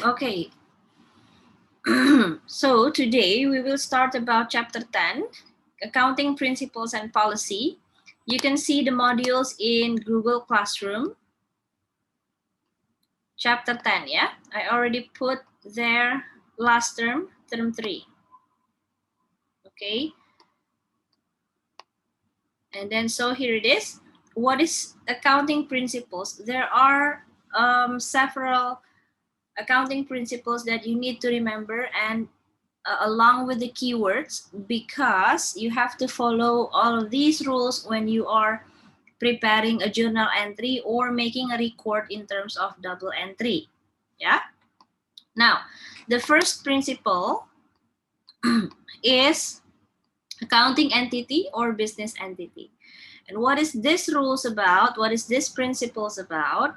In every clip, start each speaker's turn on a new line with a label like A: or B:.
A: Okay. So today we will start about chapter 10, accounting principles and policy. You can see the modules in Google Classroom. Chapter 10, yeah? I already put there last term, term 3. Okay. And then so here it is. What is accounting principles? There are several accounting principles that you need to remember, and along with the keywords, because you have to follow all of these rules when you are preparing a journal entry or making a record in terms of double entry. Yeah. Now, the first principle is accounting entity or business entity. And what is this rules about? What is this principles about?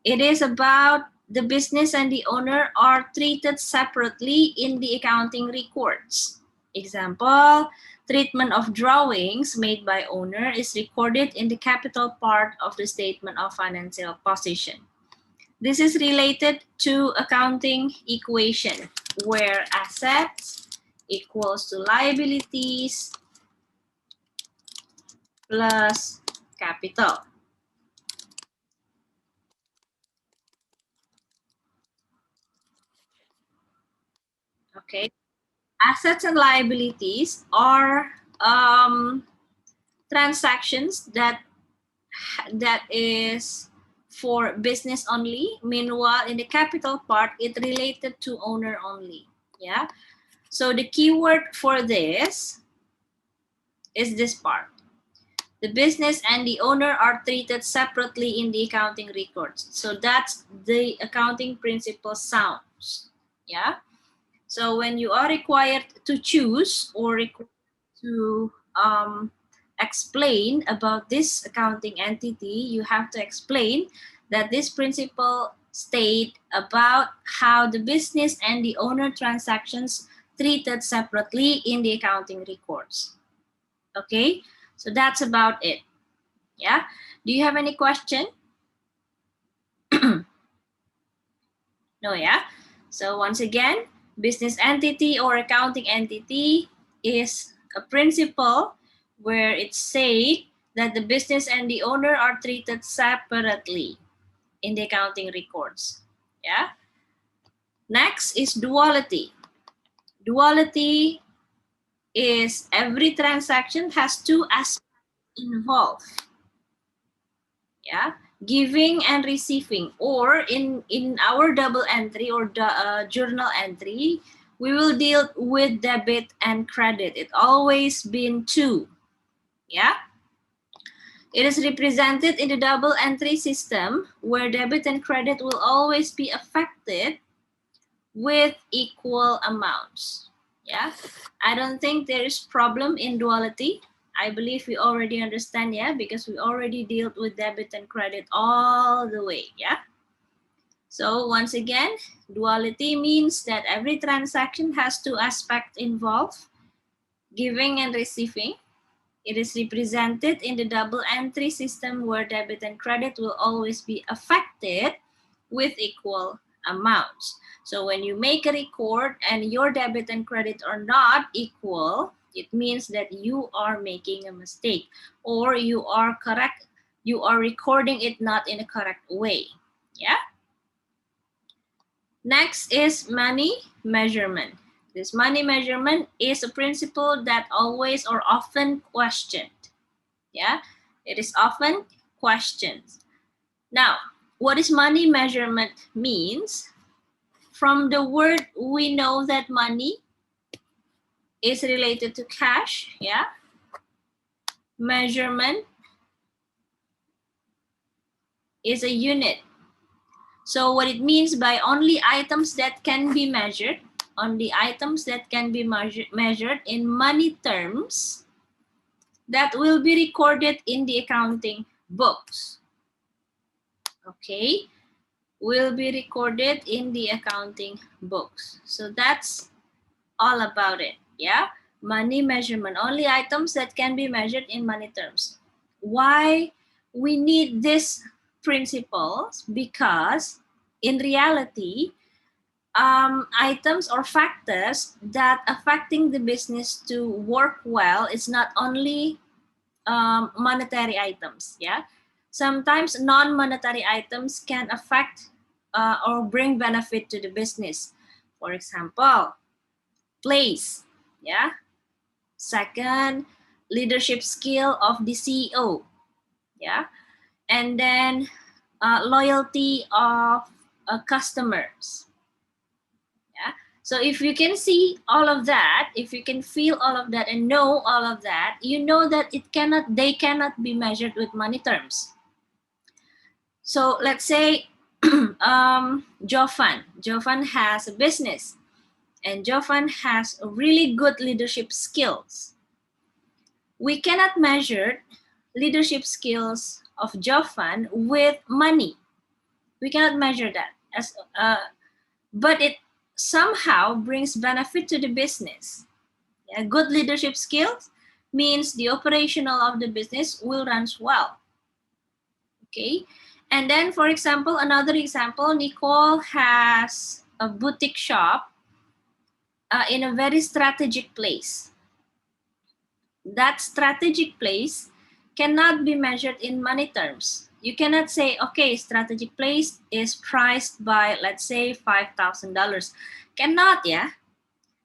A: It is about the business and the owner are treated separately in the accounting records. Example, treatment of drawings made by owner is recorded in the capital part of the statement of financial position. This is related to accounting equation where assets equals to liabilities plus capital. Okay, assets and liabilities are transactions that is for business only. Meanwhile, in the capital part, it related to owner only. Yeah. So the keyword for this is this part. The business and the owner are treated separately in the accounting records. So that's the accounting principle sounds. Yeah. So when you are required to choose or to explain about this accounting entity, you have to explain that this principle state about how the business and the owner transactions treated separately in the accounting records. Okay, so that's about it. Yeah, do you have any question? No, yeah. So once again, business entity or accounting entity is a principle where it's said that the business and the owner are treated separately in the accounting records. Yeah. Next is duality. Duality is every transaction has two aspects involved. Yeah, giving and receiving, or in our double entry or journal entry, we will deal with debit and credit. It always been two. Yeah, it is represented in the double entry system where debit and credit will always be affected with equal amounts. Yeah, I don't think there is problem in duality. I believe we already understand, yeah, because we already dealt with debit and credit all the way, yeah. So once again, duality means that every transaction has two aspects involved, giving and receiving. It is represented in the double entry system where debit and credit will always be affected with equal amounts. So when you make a record and your debit and credit are not equal, it means that you are making a mistake or you are correct. You are recording it not in a correct way. Yeah. Next is money measurement. This money measurement is a principle that always or often questioned. Yeah, it is often questioned. Now, what is money measurement means? From the word, we know that money is related to cash, yeah? Measurement is a unit. So what it means by only items that can be measured, only items that can be measured in money terms, that will be recorded in the accounting books. Okay, will be recorded in the accounting books. So that's all about it. Yeah, money measurement, only items that can be measured in money terms. Why we need this principles? Because in reality, items or factors that affecting the business to work well. It's not only monetary items. Yeah, sometimes non-monetary items can affect or bring benefit to the business. For example, place. Yeah. Second, leadership skill of the CEO. Yeah, and then loyalty of customers. Yeah. So if you can see all of that, if you can feel all of that and know all of that, you know that they cannot be measured with money terms. So let's say Jovan has a business and Jovan has really good leadership skills. We cannot measure leadership skills of Jovan with money. We cannot measure that but it somehow brings benefit to the business. Yeah, good leadership skills means the operational of the business will run well. Okay, and then for example, another example, Nicole has a boutique shop in a very strategic place. That strategic place cannot be measured in money terms. You cannot say, okay, strategic place is priced by, let's say, $5,000. Cannot, yeah?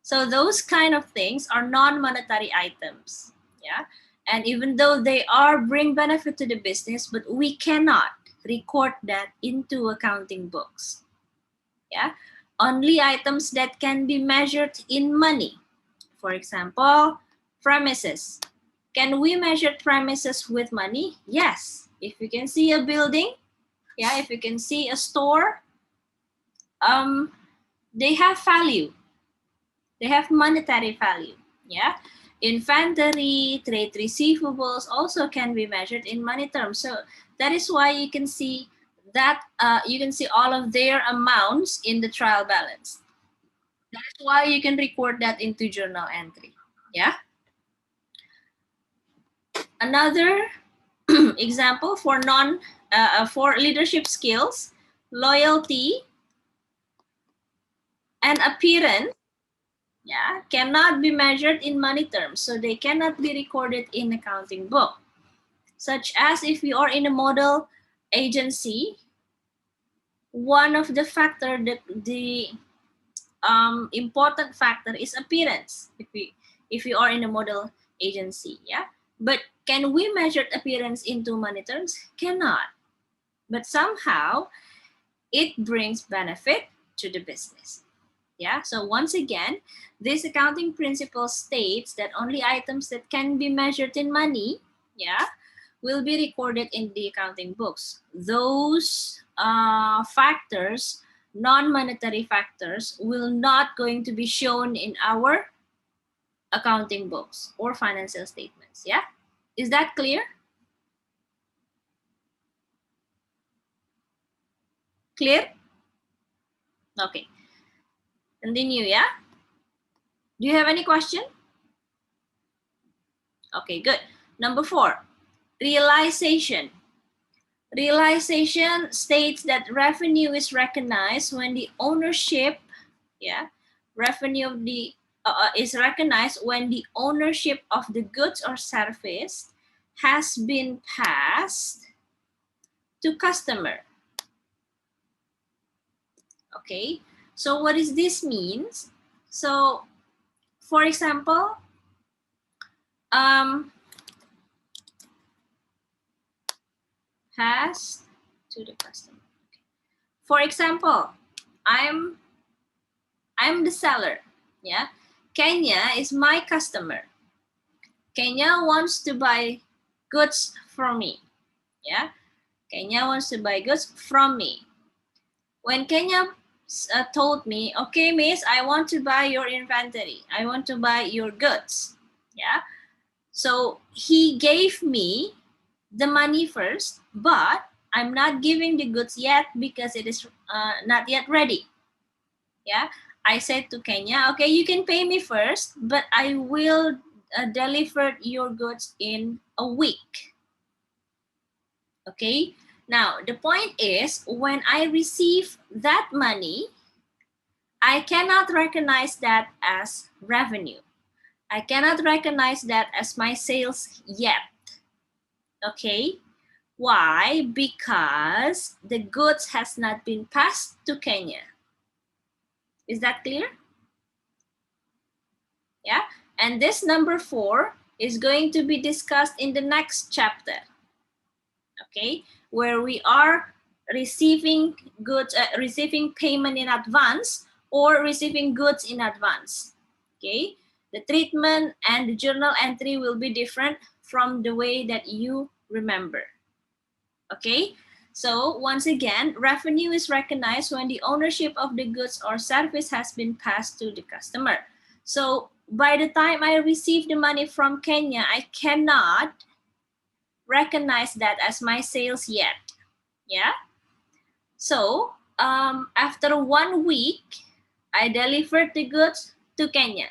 A: So those kind of things are non-monetary items, yeah? And even though they are bring benefit to the business, but we cannot record that into accounting books, yeah? Only items that can be measured in money. For example, premises. Can we measure premises with money? Yes. If you can see a building, yeah, if you can see a store, they have value. They have monetary value, yeah. Inventory, trade receivables also can be measured in money terms. So that is why you can see that you can see all of their amounts in the trial balance. That's why you can record that into journal entry, yeah. Another example for for leadership skills, loyalty and appearance, yeah, cannot be measured in money terms, so they cannot be recorded in accounting book. Such as if you are in a model agency, one of the factor that the important factor is appearance. If you are in a model agency, yeah. But can we measure appearance into money terms? Cannot. But somehow it brings benefit to the business. Yeah, so once again, this accounting principle states that only items that can be measured in money, yeah, will be recorded in the accounting books. Those factors, non-monetary factors, will not going to be shown in our accounting books or financial statements. Yeah, is that clear? Clear? Okay, continue. Yeah, do you have any question? Okay, good. Number 4, realization. Realization states that revenue is recognized when the ownership, yeah, revenue of the is recognized when the ownership of the goods or service has been passed to customer. Okay, so what does this means? So, for example, passed to the customer. Okay. For example, I'm the seller, yeah. Kenya is my customer. Kenya wants to buy goods from me, yeah. Kenya wants to buy goods from me. When Kenya told me, okay, miss, I want to buy your inventory. I want to buy your goods, yeah. So he gave me the money first, but I'm not giving the goods yet because it is not yet ready. Yeah, I said to Kenya, okay, you can pay me first, but I will deliver your goods in a week. Okay, now the point is when I receive that money, I cannot recognize that as revenue. I cannot recognize that as my sales yet. Okay, why? Because the goods has not been passed to Kenya. Is that clear? Yeah, and this number 4 is going to be discussed in the next chapter. Okay, where we are receiving goods, receiving payment in advance or receiving goods in advance. Okay, the treatment and the journal entry will be different from the way that you remember. Okay, so once again, revenue is recognized when the ownership of the goods or service has been passed to the customer. So by the time I receive the money from Kenya, I cannot recognize that as my sales yet. Yeah. So after 1 week, I delivered the goods to Kenya.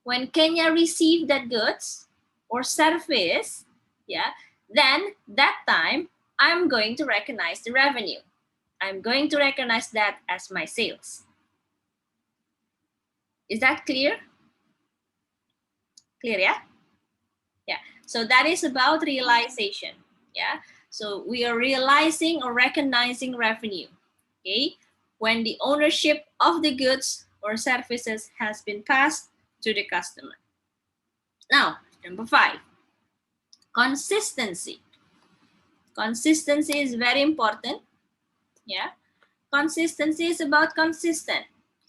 A: When Kenya received that goods or service, yeah, then that time I'm going to recognize the revenue. I'm going to recognize that as my sales. Is that clear? Clear, yeah? Yeah. So that is about realization. Yeah. So we are realizing or recognizing revenue. Okay. When the ownership of the goods or services has been passed to the customer. Now, number 5, consistency. Consistency is very important. Yeah. Consistency is about consistent.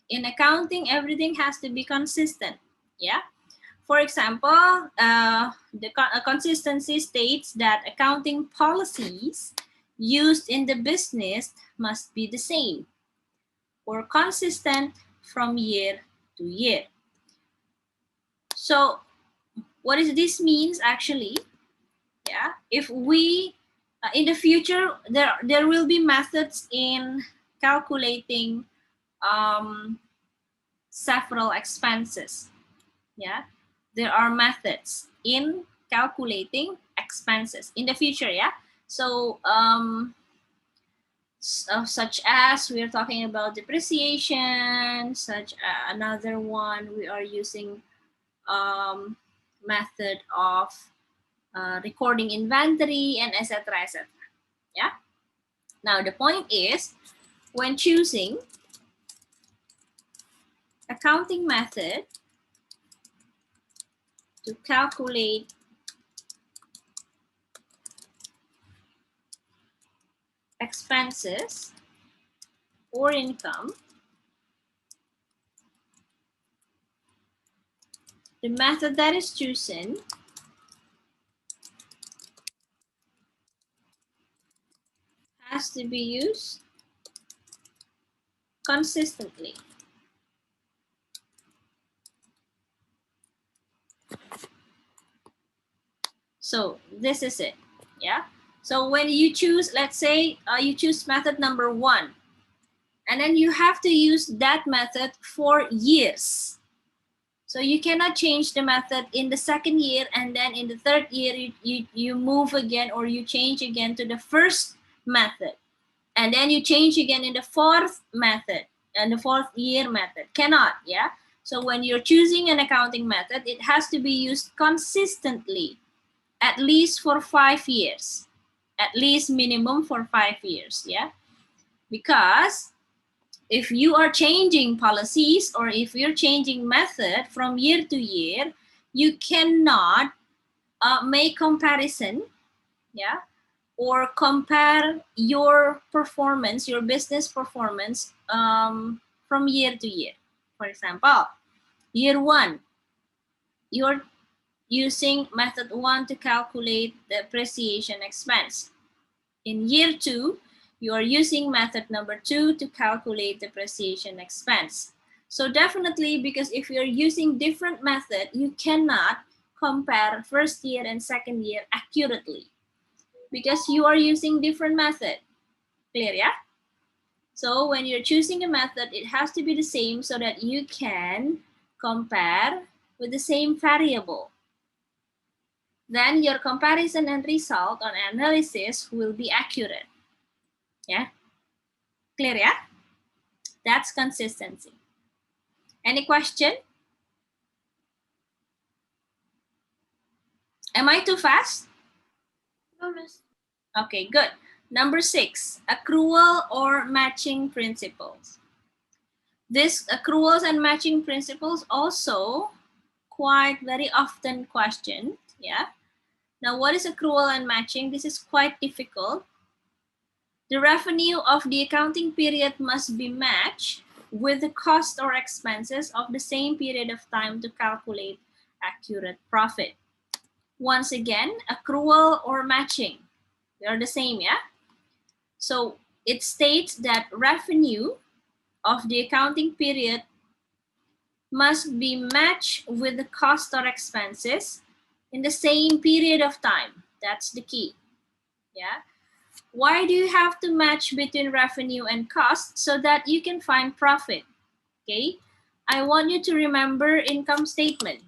A: In accounting, everything has to be consistent. Yeah. For example, the consistency states that accounting policies used in the business must be the same or consistent from year to year. So what does this means actually? Yeah, if we in the future there will be methods in calculating several expenses. Yeah, there are methods in calculating expenses in the future. Yeah, so such as we are talking about depreciation, such another one we are using method of recording inventory and etc. etc. Yeah. Now the point is, when choosing accounting method to calculate expenses or income, the method that is chosen has to be used consistently. So this is it. Yeah. So when you choose, let's say you choose method number 1, and then you have to use that method for years. So you cannot change the method in the 2nd year, and then in the 3rd year you move again or you change again to the first method. And then you change again in the 4th method and the 4th year method. Cannot, yeah? So when you're choosing an accounting method, it has to be used consistently, at least for 5 years. At least minimum for 5 years, yeah? Because if you are changing policies or if you're changing method from year to year, you cannot make comparison, yeah, or compare your performance, your business performance from year to year. For example, year 1, you're using method 1 to calculate the depreciation expense. In year 2, you are using method number 2 to calculate depreciation expense. So definitely, because if you're using different method, you cannot compare 1st year and 2nd year accurately because you are using different method. Clear, yeah? So when you're choosing a method, it has to be the same so that you can compare with the same variable. Then your comparison and result on analysis will be accurate. Yeah? Clear, yeah? That's consistency. Any question? Am I too fast?
B: No, miss.
A: Okay, good. Number 6, accrual or matching principles. This accruals and matching principles also quite very often questioned. Yeah. Now, what is accrual and matching? This is quite difficult. The revenue of the accounting period must be matched with the cost or expenses of the same period of time to calculate accurate profit. Once again, accrual or matching, they're the same, yeah? So it states that revenue of the accounting period must be matched with the cost or expenses in the same period of time. That's the key, yeah? Why do you have to match between revenue and cost? So that you can find profit, okay? I want you to remember income statement.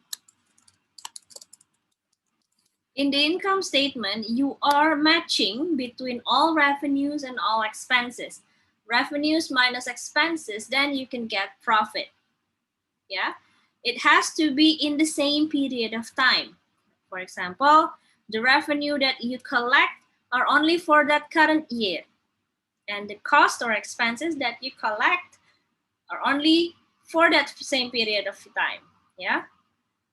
A: In the income statement, you are matching between all revenues and all expenses. Revenues minus expenses, then you can get profit, yeah? It has to be in the same period of time. For example, the revenue that you collect are only for that current year, and the cost or expenses that you collect are only for that same period of time, yeah?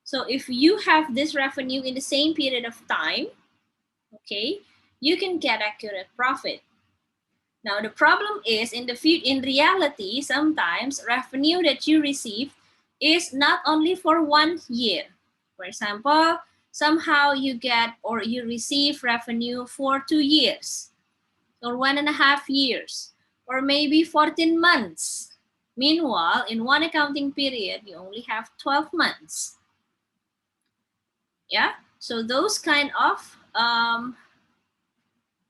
A: So if you have this revenue in the same period of time, okay, you can get accurate profit. Now the problem is in reality, sometimes revenue that you receive is not only for 1 year. For example, somehow you get or you receive revenue for 2 years or 1.5 years or maybe 14 months. Meanwhile, in one accounting period, you only have 12 months. Yeah, so those kind of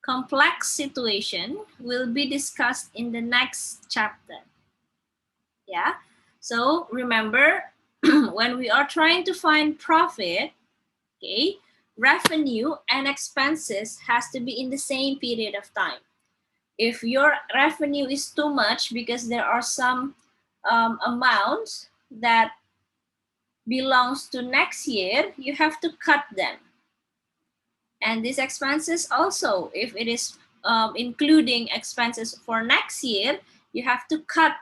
A: complex situation will be discussed in the next chapter. Yeah, so remember, when we are trying to find profit, okay, revenue and expenses has to be in the same period of time. If your revenue is too much because there are some amounts that belongs to next year, you have to cut them. And these expenses also, if it is including expenses for next year, you have to cut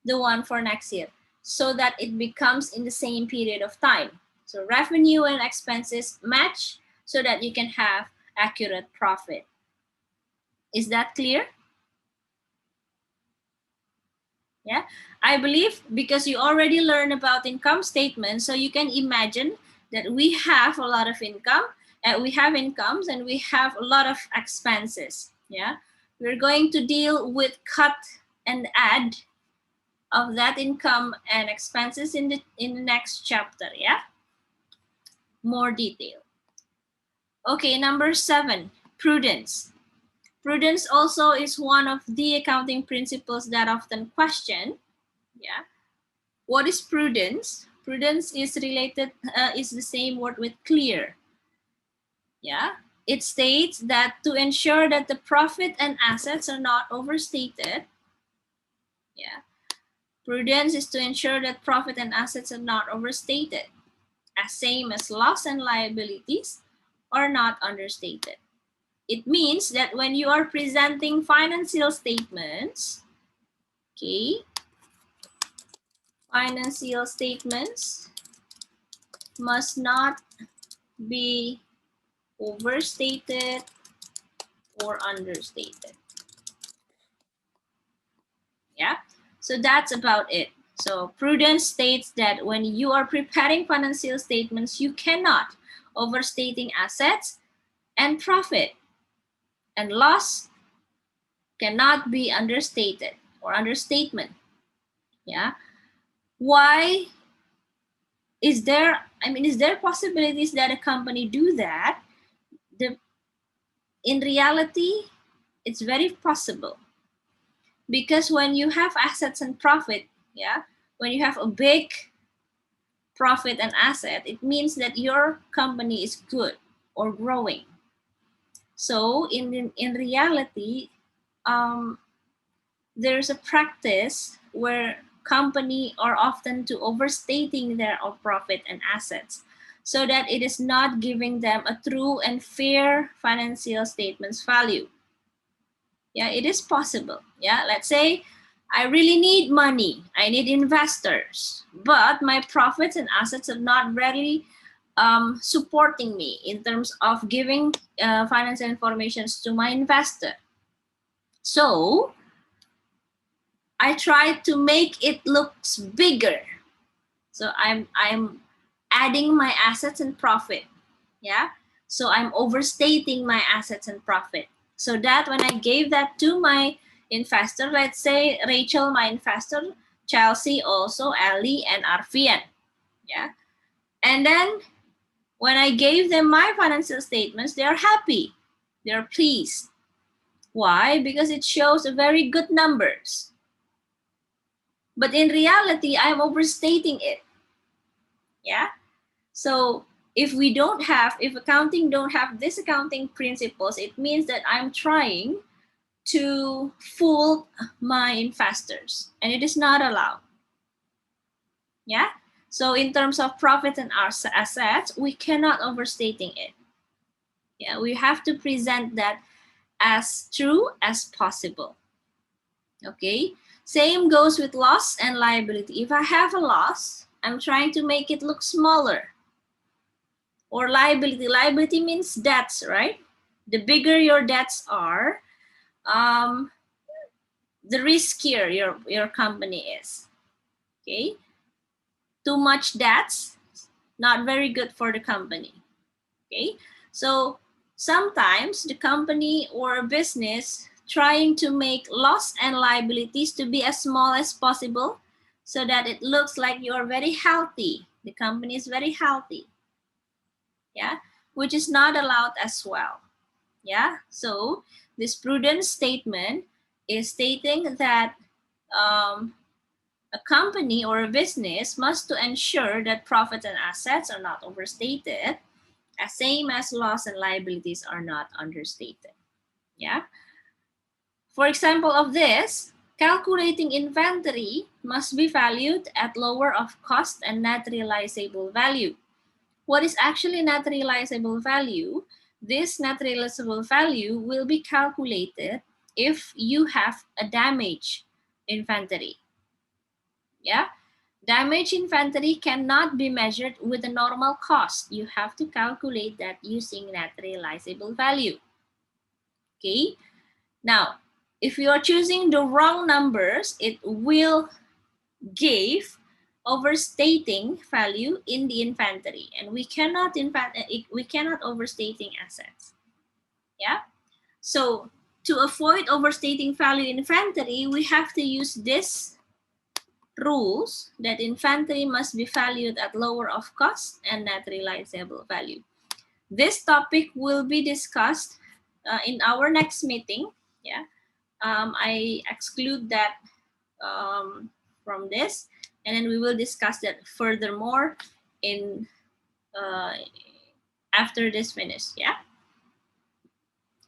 A: the one for next year so that it becomes in the same period of time. So revenue and expenses match so that you can have accurate profit. Is that clear? Yeah, I believe because you already learned about income statement, so you can imagine that we have a lot of income, we have incomes and we have a lot of expenses. Yeah, we're going to deal with cut and add of that income and expenses in the next chapter. Yeah, more detail. Okay, number 7, prudence. Prudence also is one of the accounting principles that often question. Yeah, what is prudence? Prudence is related, is the same word with clear. Yeah, it states that to ensure that the profit and assets are not overstated. Yeah, prudence is to ensure that profit and assets are not overstated, as same as loss and liabilities are not understated. It means that when you are presenting financial statements, okay, financial statements must not be overstated or understated. Yeah, so that's about it. So prudence states that when you are preparing financial statements, you cannot overstating assets, and profit and loss cannot be understated or understatement. Yeah, why is there, is there possibilities that a company do that? In reality, it's very possible, because when you have assets and profit, yeah, when you have a big profit and asset, it means that your company is good or growing. So in reality, there's a practice where company are often to overstating their profit and assets so that it is not giving them a true and fair financial statements value. Yeah, it is possible. Yeah, let's say I really need money, I need investors, but my profits and assets are not really supporting me in terms of giving financial information to my investor. So I try to make it looks bigger. So I'm adding my assets and profit. Yeah. So I'm overstating my assets and profit. So that when I gave that to my investor, let's say Rachel, my investor, Chelsea also, Ellie, and Arfian. Yeah. And then when I gave them my financial statements, they are happy. They're pleased. Why? Because it shows a very good numbers. But in reality, I'm overstating it. Yeah. So if accounting don't have this accounting principles, it means that I'm trying to fool my investors, and it is not allowed. Yeah. So in terms of profit and assets, we cannot overstating it. Yeah, we have to present that as true as possible. Okay. Same goes with loss and liability. If I have a loss, I'm trying to make it look smaller. Or liability. Liability means debts, right? The bigger your debts are, the riskier your company is. Okay. Too much debts, not very good for the company. Okay. So sometimes the company or business trying to make loss and liabilities to be as small as possible so that it looks like you're very healthy. The company is very healthy. Yeah, which is not allowed as well. Yeah, so this prudence statement is stating that a company or a business must to ensure that profits and assets are not overstated, as same as loss and liabilities are not understated. Yeah. For example of this, calculating inventory must be valued at lower of cost and net realizable value. What is actually net realizable value? This net realizable value will be calculated if you have a damaged inventory. Yeah, damaged inventory cannot be measured with a normal cost. You have to calculate that using net realizable value. Okay, now if you are choosing the wrong numbers, it will give overstating value in the inventory, and we cannot overstating assets. Yeah, so to avoid overstating value in inventory, we have to use this rules that inventory must be valued at lower of cost and net realizable value. This topic will be discussed in our next meeting. Yeah, I exclude that from this, and then we will discuss that furthermore in after this finish. Yeah,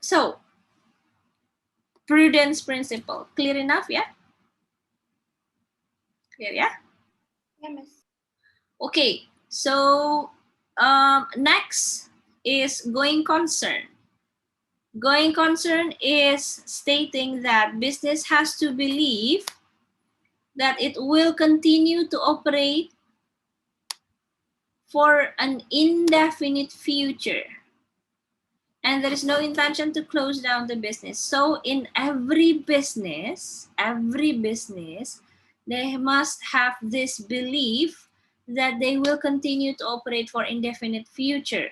A: so prudence principle, clear enough? Yeah, clear. Yeah.
B: Yeah, Miss.
A: Okay, so next is going concern. Going concern is stating that business has to believe that it will continue to operate for an indefinite future, and there is no intention to close down the business. So in every business, they must have this belief that they will continue to operate for indefinite future.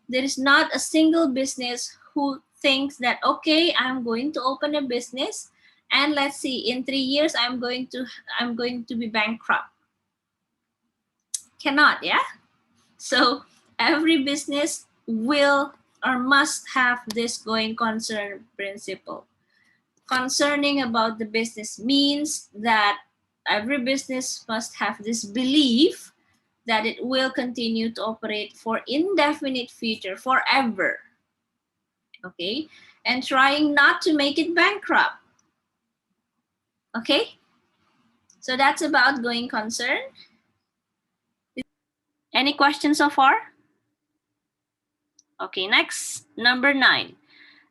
A: There is not a single business who thinks that, okay, I'm going to open a business and let's see, in 3 years I'm going to be bankrupt. Cannot. Yeah. So every business will or must have this going concern principle. Concerning about the business means that every business must have this belief that it will continue to operate for indefinite future, forever. Okay, and trying not to make it bankrupt. Okay, so that's about going concern. Any questions so far? Okay, next, number 9.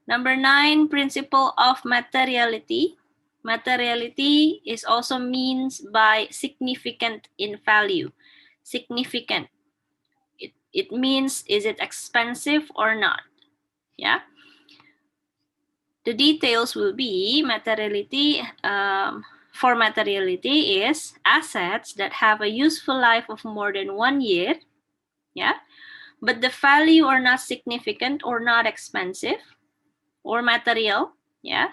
A: Number 9, principle of materiality. Materiality is also means by significant in value. Significant. It means, is it expensive or not? Yeah. The details will be materiality. For materiality is assets that have a useful life of more than 1 year. Yeah. But the value are not significant or not expensive or material. Yeah.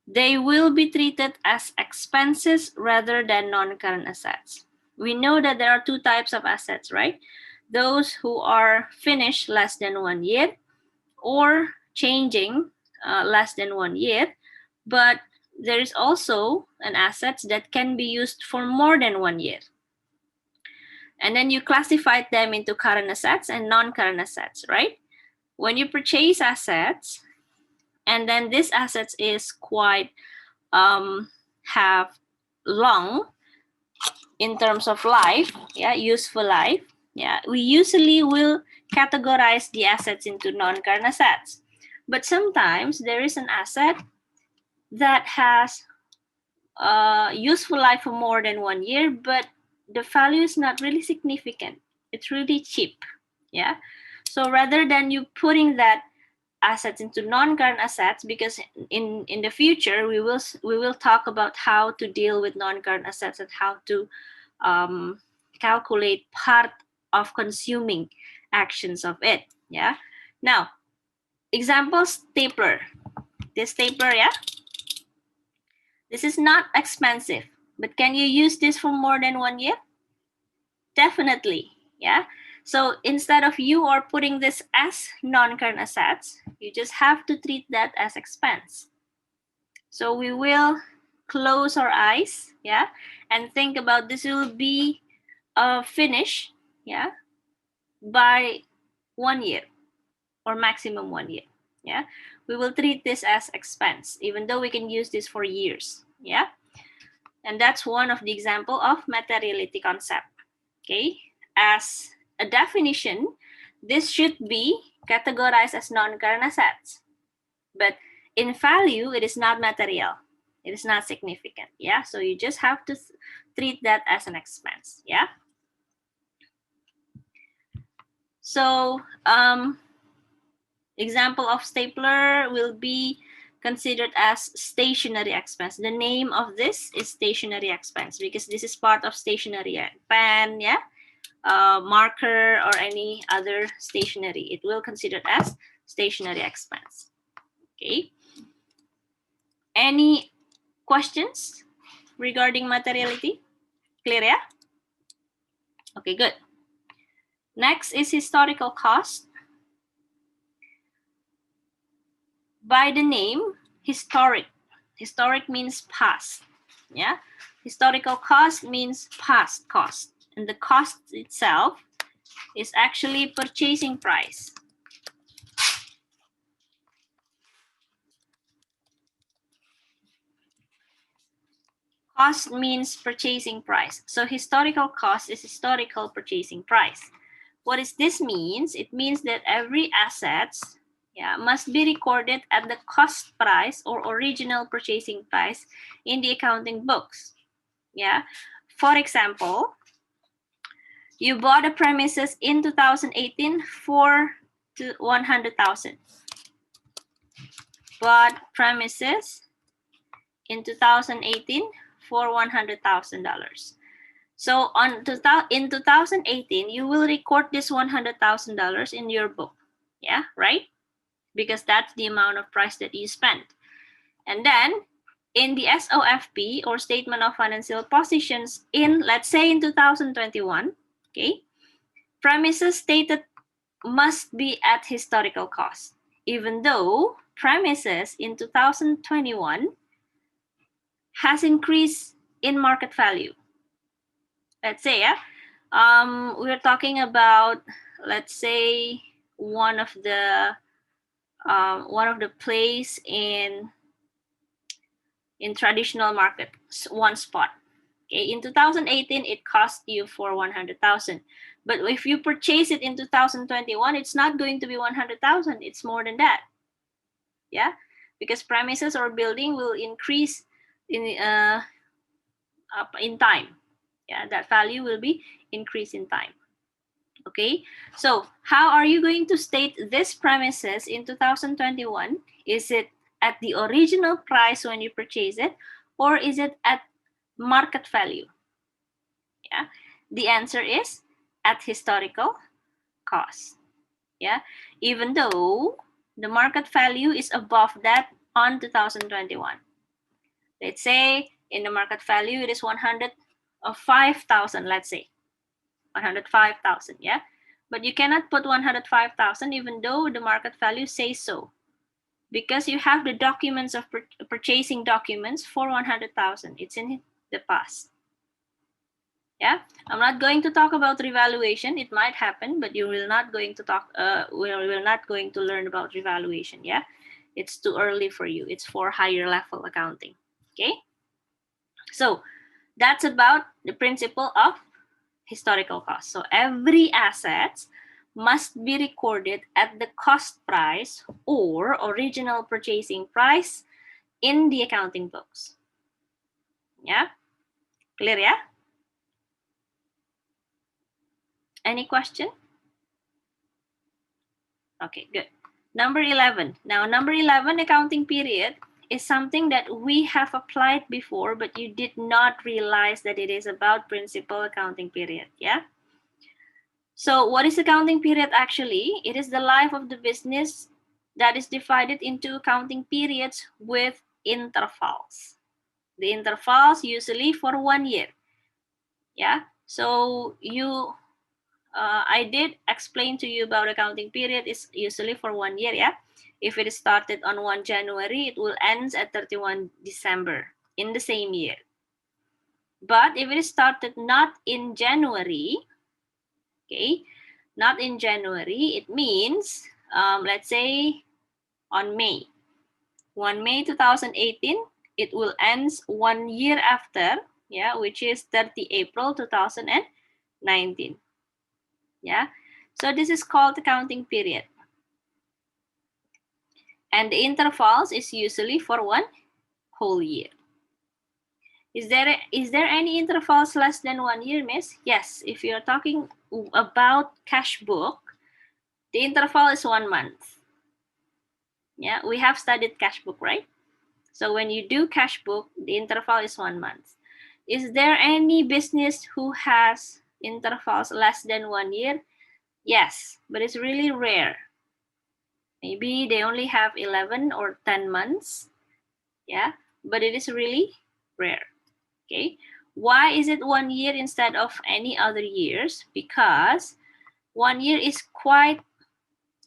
A: They will be treated as expenses rather than non-current assets. We know that there are two types of assets, right? Those who are finished less than 1 year or changing less than 1 year, but there is also an asset that can be used for more than 1 year. And then you classify them into current assets and non-current assets, right? When you purchase assets, and then this assets is quite have long in terms of life, yeah, useful life, yeah, we usually will categorize the assets into non-current assets. But sometimes there is an asset that has a useful life for more than 1 year, but the value is not really significant. It's really cheap, yeah. So rather than you putting that assets into non-current assets, because in the future we will talk about how to deal with non-current assets and how to calculate part of consuming actions of it. Yeah. Now, example, stapler. This stapler, yeah, this is not expensive, but can you use this for more than 1 year? Definitely. Yeah. So instead of you are putting this as non-current assets, you just have to treat that as expense. So we will close our eyes, yeah, and think about this will be finished, yeah, by 1 year or maximum 1 year, yeah. We will treat this as expense, even though we can use this for years, yeah. And that's one of the example of materiality concept, okay. As a definition, this should be categorized as non-current assets, but in value, it is not material. It is not significant, yeah. So you just have to treat that as an expense, yeah. So example of stapler will be considered as stationary expense. The name of this is stationary expense because this is part of stationary pen, yeah, marker or any other stationery. It will consider as stationary expense. Okay. Any questions regarding materiality? Clear, yeah? Okay, good. Next is historical cost. By the name historic. Historic means past. Yeah. Historical cost means past cost. And the cost itself is actually purchasing price. Cost means purchasing price. So historical cost is historical purchasing price. What does this means? It means that every assets, yeah, must be recorded at the cost price or original purchasing price in the accounting books. Yeah. For example, you bought a premises in 2018 for 100,000. Bought premises in 2018 for $100,000. So in 2018, you will record this $100,000 in your book. Yeah, right? Because that's the amount of price that you spent. And then in the SOFP or Statement of Financial Positions in, let's say in 2021, okay, premises stated must be at historical cost, even though premises in 2021 has increased in market value. Let's say, yeah, we're talking about, let's say, one of the place in in traditional market, one spot. Okay, in 2018, it cost you for 100,000. But if you purchase it in 2021, it's not going to be 100,000. It's more than that. Yeah, because premises or building will increase in time. Yeah, that value will be increased in time. Okay, so how are you going to state this premises in 2021? Is it at the original price when you purchase it, or is it at market value? Yeah, the answer is at historical cost. Yeah, even though the market value is above that on 2021. Let's say in the market value it is 105,000, let's say 105,000, yeah, but you cannot put 105,000 even though the market value says so, because you have the documents of purchasing documents for 100,000. It's in the past. Yeah, I'm not going to talk about revaluation. It might happen, but you will not going to talk. We're not going to learn about revaluation. Yeah, it's too early for you. It's for higher level accounting. Okay, so that's about the principle of historical cost. So every asset must be recorded at the cost price or original purchasing price in the accounting books. Yeah, clear? Yeah. Any question? Okay, good. Number 11. Now, number 11, accounting period, is something that we have applied before, but you did not realize that it is about principal accounting period. Yeah. So what is accounting period actually? It is the life of the business that is divided into accounting periods with intervals. The intervals usually for 1 year. Yeah. So I did explain to you about accounting period is usually for 1 year. Yeah. If it is started on 1 January, it will end at 31 December in the same year. But if it is started not in January, okay, not in January, it means, let's say on May, 1 May 2018, it will end 1 year after, yeah, which is 30 April 2019. Yeah, so this is called accounting period. And the intervals is usually for 1 whole year. Is there any intervals less than 1 year, miss? Yes, if you're talking about cash book, the interval is 1 month. Yeah, we have studied cash book, right? So when you do cash book, the interval is 1 month. Is there any business who has intervals less than 1 year? Yes, but it's really rare. Maybe they only have 11 or 10 months. Yeah, but it is really rare. Okay, why is it 1 year instead of any other years? Because 1 year is quite,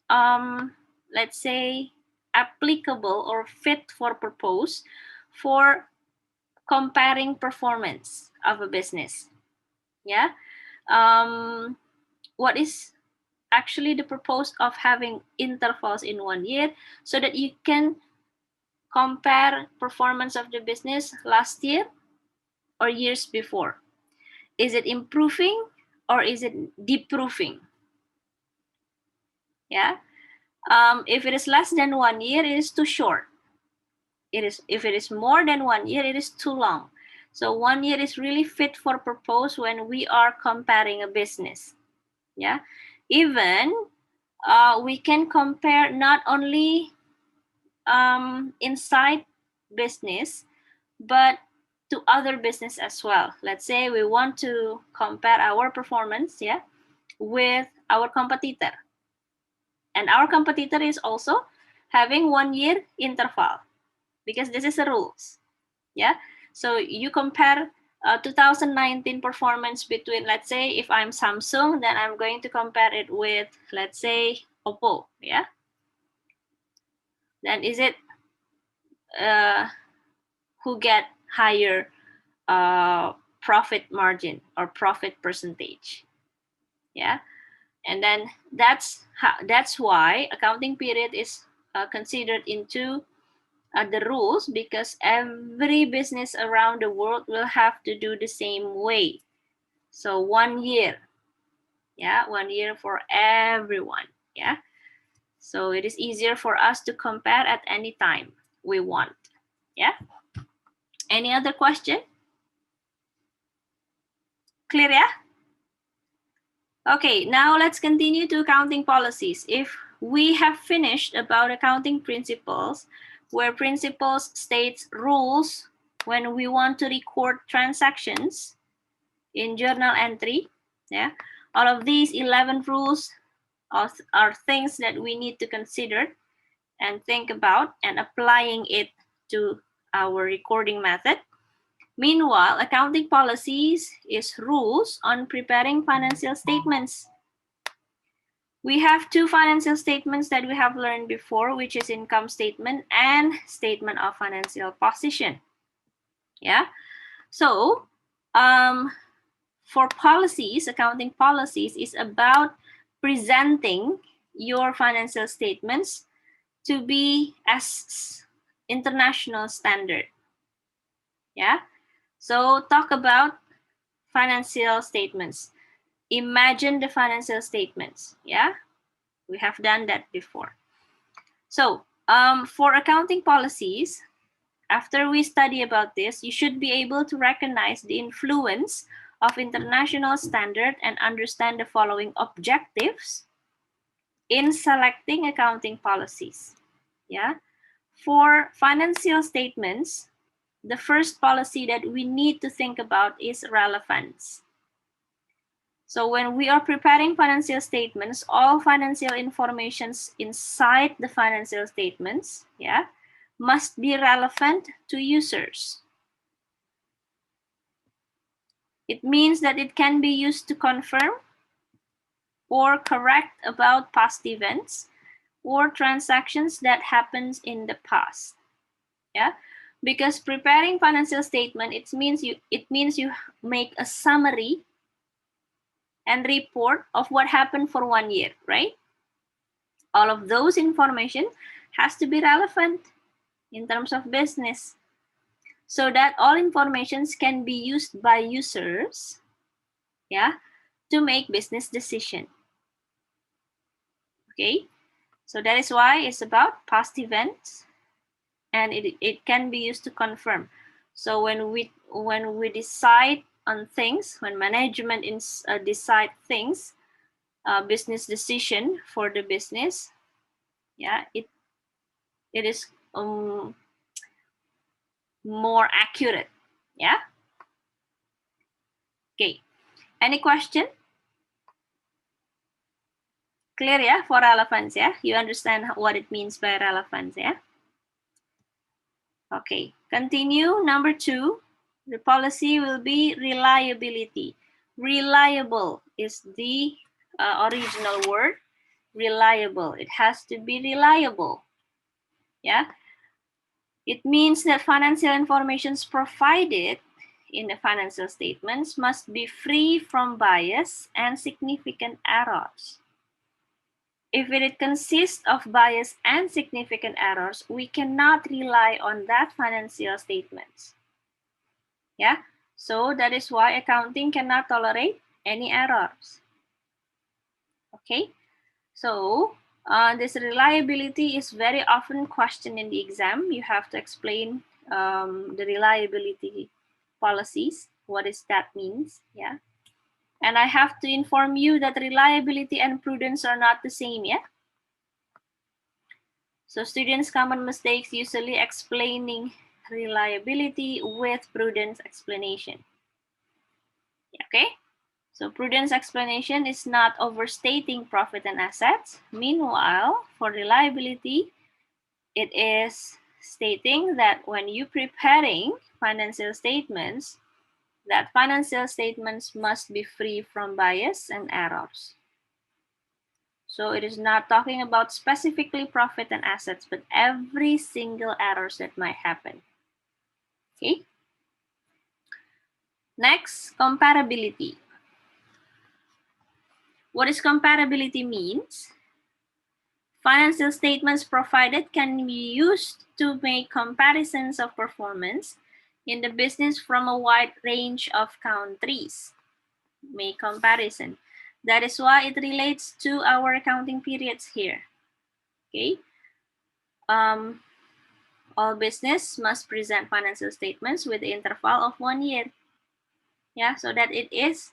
A: let's say, applicable or fit for purpose for comparing performance of a business. Yeah, what is actually the purpose of having intervals in 1 year? So that you can compare performance of the business last year or years before. Is it improving or is it deproving? Yeah. If it is less than 1 year, it is too short. If it is more than 1 year, it is too long. So 1 year is really fit for purpose when we are comparing a business. Yeah. Even we can compare not only inside business, but to other business as well. Let's say we want to compare our performance, yeah, with our competitor. And our competitor is also having 1 year interval because this is the rules. Yeah. So you compare 2019 performance between, let's say, if I'm Samsung, then I'm going to compare it with, let's say, Oppo. Yeah. Then is it who get higher profit margin or profit percentage? Yeah. And then that's why accounting period is considered into the rules, because every business around the world will have to do the same way. So 1 year, yeah, 1 year for everyone, yeah. So it is easier for us to compare at any time we want, yeah. Any other question? Clear, yeah? Okay, now let's continue to accounting policies. If we have finished about accounting principles, where principles states rules when we want to record transactions in journal entry, yeah, all of these 11 rules are things that we need to consider and think about and applying it to our recording method. Meanwhile, accounting policies is rules on preparing financial statements. We have two financial statements that we have learned before, which is income statement and statement of financial position. Yeah. So for policies, accounting policies is about presenting your financial statements to be as international standard. Yeah. So talk about financial statements. Imagine the financial statements. Yeah. We have done that before. So for accounting policies, after we study about this, you should be able to recognize the influence of international standard and understand the following objectives in selecting accounting policies. Yeah. For financial statements, the first policy that we need to think about is relevance. So when we are preparing financial statements, all financial informations inside the financial statements, yeah, must be relevant to users. It means that it can be used to confirm or correct about past events or transactions that happens in the past. Yeah, because preparing financial statement, it means you make a summary and report of what happened for 1 year, right? All of those information has to be relevant in terms of business, so that all informations can be used by users, yeah, to make business decision. Okay, so that is why it's about past events, and it can be used to confirm. So when we decide on things, when management decide things, business decision for the business, yeah, it is more accurate. Yeah. Okay. Any question? Clear, yeah, for relevance, yeah? You understand what it means by relevance, yeah? Okay, continue. Number 2, the policy will be reliability. Reliable is the original word, reliable. It has to be reliable, yeah? It means that financial information provided in the financial statements must be free from bias and significant errors. If it consists of bias and significant errors, we cannot rely on that financial statements. Yeah, so that is why accounting cannot tolerate any errors. Okay, so this reliability is very often questioned in the exam. You have to explain the reliability policies. What is that means? Yeah. And I have to inform you that reliability and prudence are not the same, yeah? So students' common mistakes usually explaining reliability with prudence explanation. Okay? So prudence explanation is not overstating profit and assets. Meanwhile, for reliability, it is stating that when you preparing financial statements, that financial statements must be free from bias and errors. So it is not talking about specifically profit and assets, but every single errors that might happen. Okay. Next, comparability. What is comparability means? Financial statements provided can be used to make comparisons of performance in the business from a wide range of countries. Make comparison. That is why it relates to our accounting periods here. Okay. All business must present financial statements with the interval of 1 year. Yeah, so that it is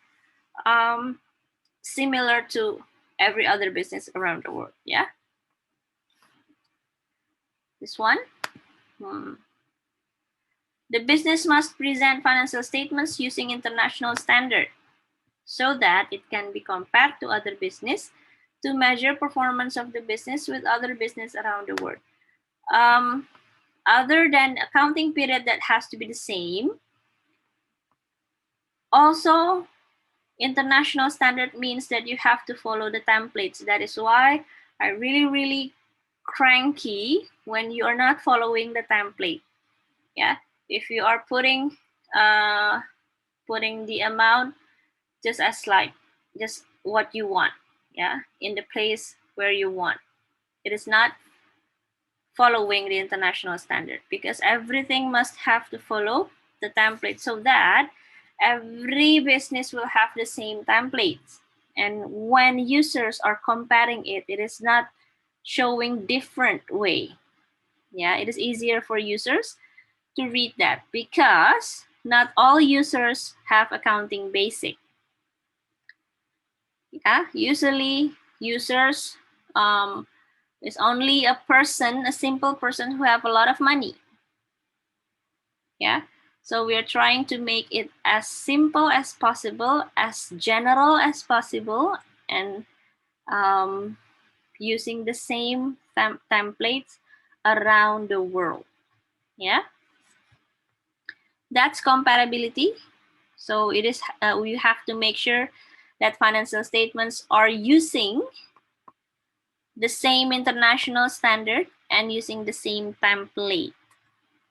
A: similar to every other business around the world. Yeah. This one. The business must present financial statements using international standard so that it can be compared to other business to measure performance of the business with other business around the world. Other than accounting period that has to be the same, also international standard means that you have to follow the templates. That is why I really cranky when you are not following the template. Yeah, if you are putting the amount just as like just what you want, yeah, in the place where you want, it is not following the international standard, because everything must have to follow the template so that every business will have the same templates. And when users are comparing it, it is not showing different way. Yeah, it is easier for users to read that because not all users have accounting basic. Yeah, usually users is only a person, a simple person who have a lot of money. Yeah, so we are trying to make it as simple as possible, as general as possible, and using the same templates around the world. Yeah, that's comparability. So it is we have to make sure that financial statements are using the same international standard and using the same template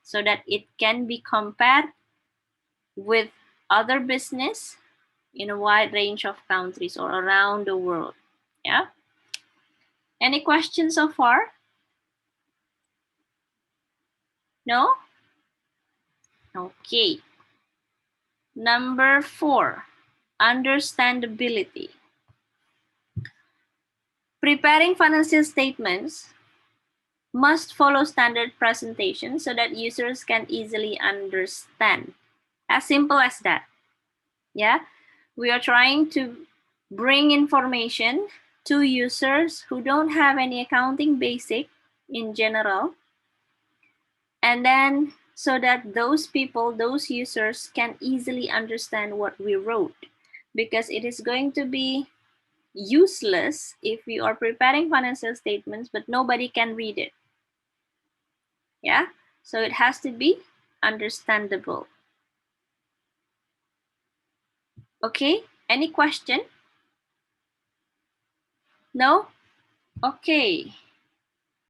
A: so that it can be compared with other business in a wide range of countries or around the world. Yeah. Any questions so far? No? Okay. Number 4, understandability. Preparing financial statements must follow standard presentation so that users can easily understand. As simple as that. Yeah, we are trying to bring information to users who don't have any accounting basic in general, and then so that those people, those users can easily understand what we wrote, because it is going to be useless if we are preparing financial statements but nobody can read it. Yeah, so it has to be understandable. Okay, any question? No? Okay.